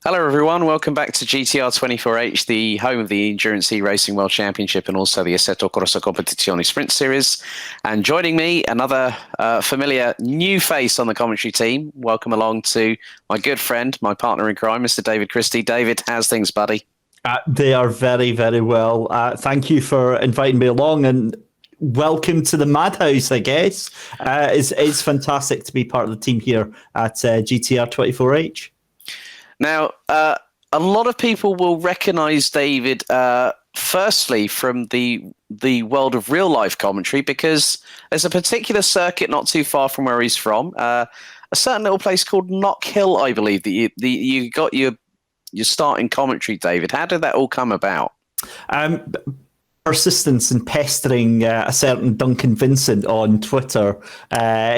Hello everyone, welcome back to GTR 24H, the home of the Endurance E-Racing World Championship and also the Assetto Corsa Competizione Sprint Series. And joining me, another familiar new face on the commentary team. Welcome along to my good friend, my partner in crime, Mr. David Christie. David, how's things, buddy? They are very, very well. Thank you for inviting me along and welcome to the madhouse, I guess. It's fantastic to be part of the team here at GTR 24H. Now, a lot of people will recognise David, firstly, from the world of real-life commentary, because there's a particular circuit not too far from where he's from, a certain little place called Knock Hill, I believe, that you got your start in commentary, David. How did that all come about? Persistence and pestering a certain Duncan Vincent on Twitter.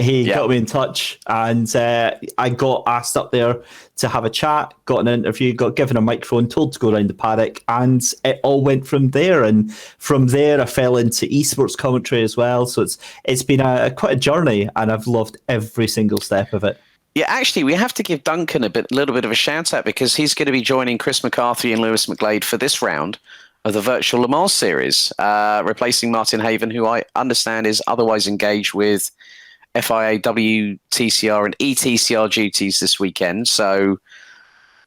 He got me in touch, and I got asked up there to have a chat, got an interview, got given a microphone, told to go around the paddock, and it all went from there. And from there, I fell into esports commentary as well. So it's been quite a journey, and I've loved every single step of it. Yeah, actually, we have to give Duncan a little bit of a shout out, because he's going to be joining Chris McCarthy and Lewis McGlade for this round of the Virtual Le Mans Series, replacing Martin Haven, who I understand is otherwise engaged with FIA, WTCR and ETCR duties this weekend. So,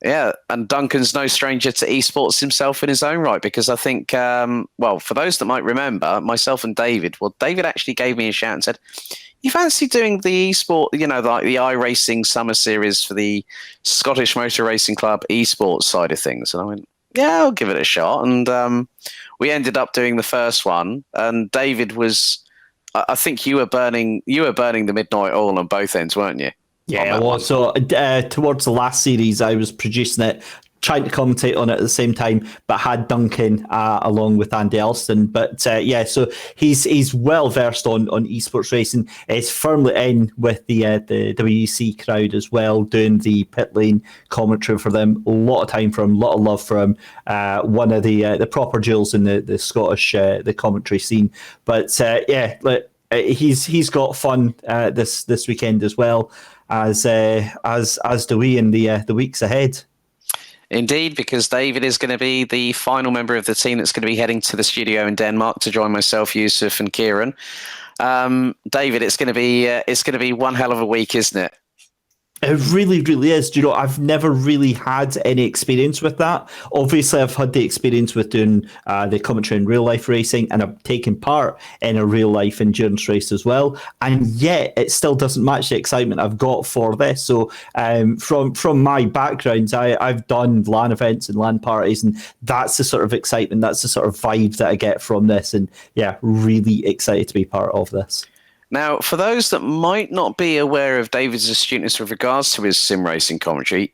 yeah, and Duncan's no stranger to esports himself in his own right, because I think, for those that might remember, myself and David, David actually gave me a shout and said, you fancy doing the esport, like the iRacing Summer Series for the Scottish Motor Racing Club esports side of things? And I went, yeah, I'll give it a shot. And we ended up doing the first one. And David was, I think you were burning the midnight oil on both ends, weren't you? Yeah, well, so towards the last series, I was producing it, trying to commentate on it at the same time, but had Duncan along with Andy Alston. But so he's well versed on esports racing. He's firmly in with the WEC crowd as well, doing the pit lane commentary for them. A lot of time for him, a lot of love for him. One of the proper jewels in the Scottish the commentary scene. But he's got fun this weekend as well, as do we in the weeks ahead. Indeed, because David is going to be the final member of the team that's going to be heading to the studio in Denmark to join myself, Yousuf and Kieran. David, it's going to be one hell of a week, isn't it? It really, really is. Do you know, I've never really had any experience with that. Obviously, I've had the experience with doing the commentary in real life racing, and I've taken part in a real life endurance race as well. And yet, it still doesn't match the excitement I've got for this. So, from my background, I've done LAN events and LAN parties, and that's the sort of excitement, that's the sort of vibe that I get from this. And yeah, really excited to be part of this. Now, for those that might not be aware of David's astuteness with regards to his sim racing commentary,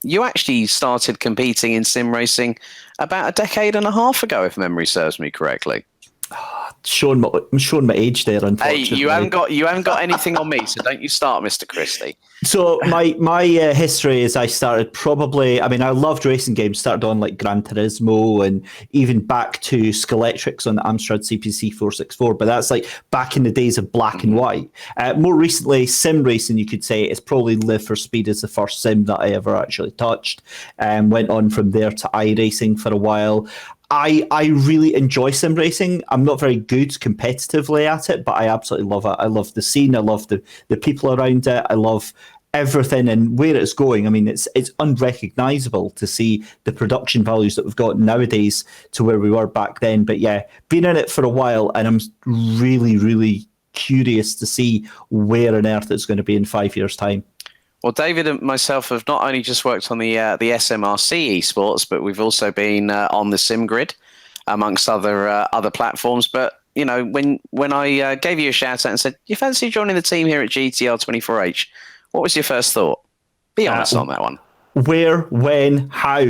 you actually started competing in sim racing about a decade and a half ago, if memory serves me correctly. I'm showing my age there, unfortunately. Hey, you haven't got anything on me, so don't you start, Mr. Christie. So my history is I started I loved racing games, started on like Gran Turismo and even back to Scalextrics on the Amstrad CPC 464, but that's like back in the days of black and white. More recently, sim racing, you could say, is probably Live for Speed is the first sim that I ever actually touched, and went on from there to iRacing for a while. I really enjoy sim racing. I'm not very good competitively at it, but I absolutely love it. I love the scene. I love the people around it. I love everything and where it's going. I mean, it's unrecognizable to see the production values that we've got nowadays to where we were back then. But yeah, been in it for a while, and I'm really, really curious to see where on earth it's going to be in 5 years' time. Well, David and myself have not only just worked on the SMRC esports, but we've also been on the SimGrid, amongst other platforms. But you know, when I gave you a shout out and said you fancy joining the team here at GTR 24H, what was your first thought? Be honest on that one. Where, when, how?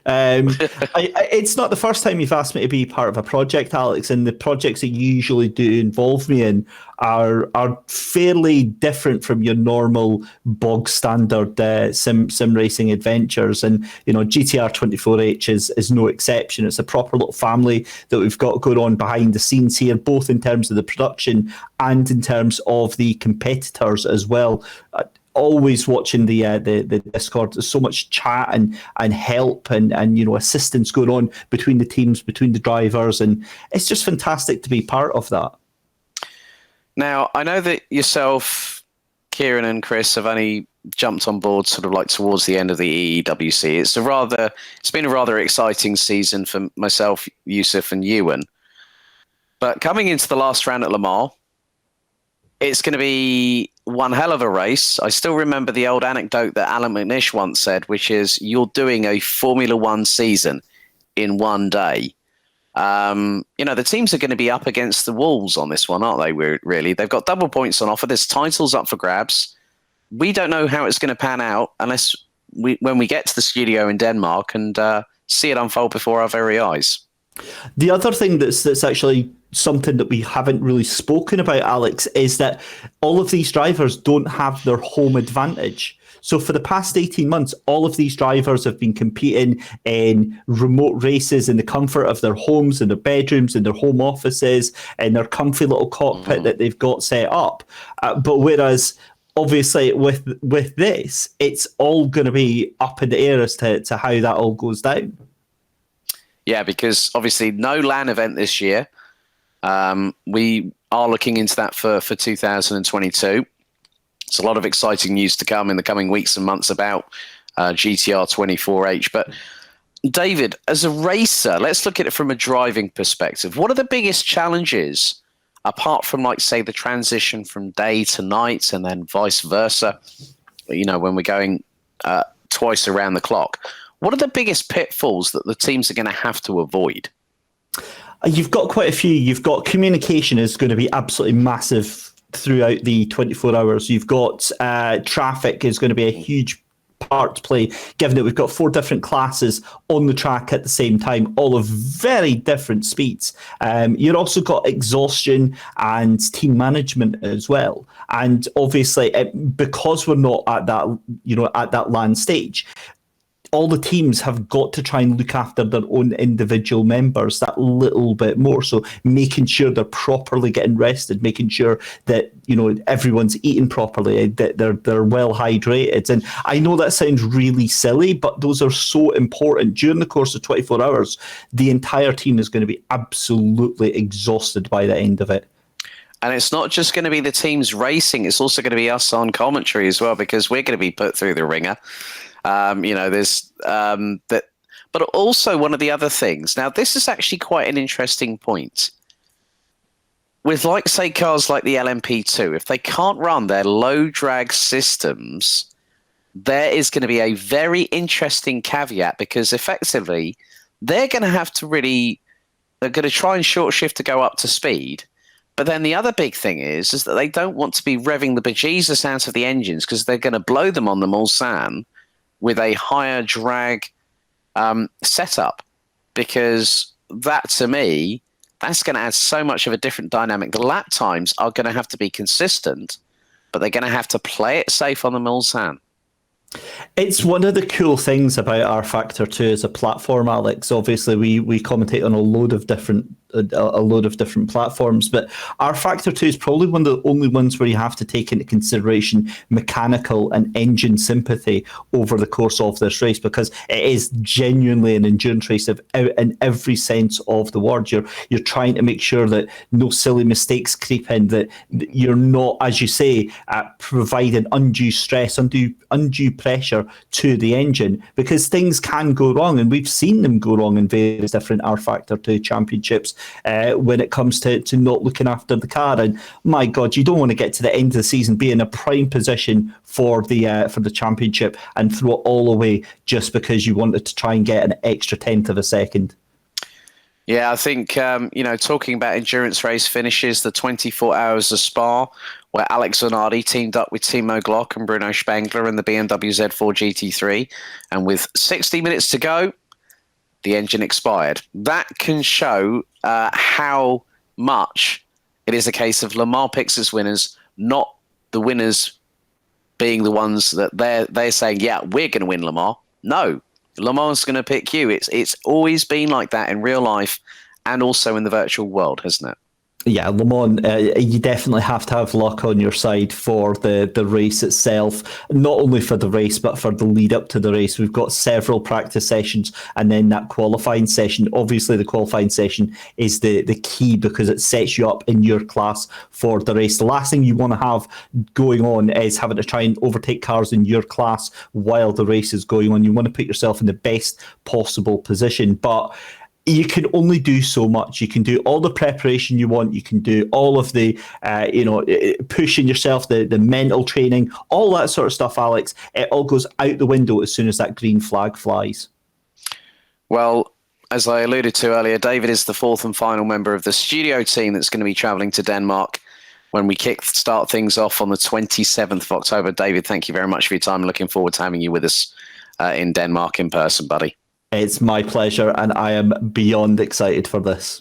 It's not the first time you've asked me to be part of a project, Alex, and the projects that you usually do involve me in are fairly different from your normal bog standard sim racing adventures. And you know, GTR 24H is no exception. It's a proper little family that we've got going on behind the scenes here, both in terms of the production and in terms of the competitors as well. always watching the Discord. There's so much chat and help and assistance going on between the teams, between the drivers, and it's just fantastic to be part of that. Now, I know that yourself, Kieran and Chris have only jumped on board sort of like towards the end of the EEWC. It's been a rather exciting season for myself, Yousuf and Ewan. But coming into the last round at Le Mans, it's going to be one hell of a race. I still remember the old anecdote that Alan McNish once said, which is you're doing a Formula One season in one day. The teams are going to be up against the walls on this one, aren't they? Really, they've got double points on offer. There's titles up for grabs. We don't know how it's going to pan out unless when we get to the studio in Denmark and see it unfold before our very eyes. The other thing that's actually something that we haven't really spoken about, Alex, is that all of these drivers don't have their home advantage. So for the past 18 months, all of these drivers have been competing in remote races in the comfort of their homes, in their bedrooms, in their home offices, in their comfy little cockpit that they've got set up. But whereas obviously with this, it's all going to be up in the air as to how that all goes down. Yeah, because obviously no LAN event this year. We are looking into that for 2022. There's a lot of exciting news to come in the coming weeks and months about GTR 24H. But David, as a racer, let's look at it from a driving perspective. What are the biggest challenges, apart from, like, say, the transition from day to night and then vice versa, when we're going twice around the clock? What are the biggest pitfalls that the teams are going to have to avoid? You've got quite a few. You've got communication is going to be absolutely massive throughout the 24 hours. You've got traffic is going to be a huge part to play, given that we've got 4 different classes on the track at the same time, all of very different speeds. You've also got exhaustion and team management as well. And obviously, because we're not at that LAN stage, all the teams have got to try and look after their own individual members that little bit more. So making sure they're properly getting rested, making sure that everyone's eating properly, that they're well hydrated. And I know that sounds really silly, but those are so important. During the course of 24 hours, the entire team is going to be absolutely exhausted by the end of it. And it's not just going to be the teams racing; it's also going to be us on commentary as well, because we're going to be put through the ringer. There's that, but also one of the other things. Now, this is actually quite an interesting point. With, like, say, cars like the LMP2, if they can't run their low drag systems, there is going to be a very interesting caveat, because effectively they're going to have to they're going to try and short shift to go up to speed. But then the other big thing is that they don't want to be revving the bejesus out of the engines, because they're going to blow them on the Mulsanne with a higher drag setup, because that, to me, that's going to add so much of a different dynamic. The lap times are going to have to be consistent, but they're going to have to play it safe on the Mulsanne. It's one of the cool things about R Factor 2 as a platform, Alex. Obviously, we commentate on a load of different platforms, but R Factor 2 is probably one of the only ones where you have to take into consideration mechanical and engine sympathy over the course of this race, because it is genuinely an endurance race in every sense of the word. You're trying to make sure that no silly mistakes creep in, that you're not, as you say, providing undue stress, undue pressure to the engine, because things can go wrong, and we've seen them go wrong in various different R Factor 2 championships when it comes to not looking after the car. And my God, you don't want to get to the end of the season, be in a prime position for the championship and throw it all away just because you wanted to try and get an extra tenth of a second. Yeah, I think, talking about endurance race finishes, the 24 hours of Spa, where Alex Zanardi teamed up with Timo Glock and Bruno Spengler in the BMW Z4 GT3. And with 60 minutes to go, the engine expired. That can show how much it is a case of Le Mans picks its winners, not the winners being the ones that they're saying, yeah, we're going to win Le Mans. No, Le Mans is going to pick you. It's always been like that in real life and also in the virtual world, hasn't it? Yeah, Le Mans, you definitely have to have luck on your side for the race itself. Not only for the race, but for the lead up to the race. We've got several practice sessions and then that qualifying session. Obviously, the qualifying session is the key because it sets you up in your class for the race. The last thing you want to have going on is having to try and overtake cars in your class while the race is going on. You want to put yourself in the best possible position. But you can only do so much. You can do all the preparation you want. You can do all of the, pushing yourself, the mental training, all that sort of stuff, Alex. It all goes out the window as soon as that green flag flies. Well, as I alluded to earlier, David is the fourth and final member of the studio team that's going to be traveling to Denmark when we start things off on the 27th of October. David, thank you very much for your time. Looking forward to having you with us in Denmark in person, buddy. It's my pleasure, and I am beyond excited for this.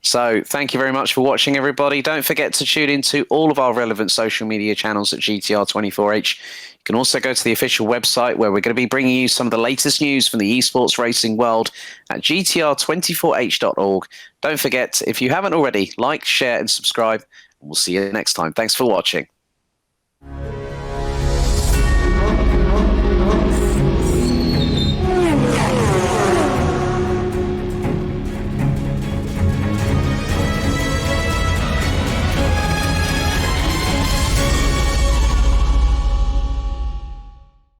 So thank you very much for watching, everybody. Don't forget to tune into all of our relevant social media channels at GTR24H. You can also go to the official website where we're going to be bringing you some of the latest news from the esports racing world at GTR24H.org. Don't forget, if you haven't already, like, share and subscribe. We'll see you next time. Thanks for watching.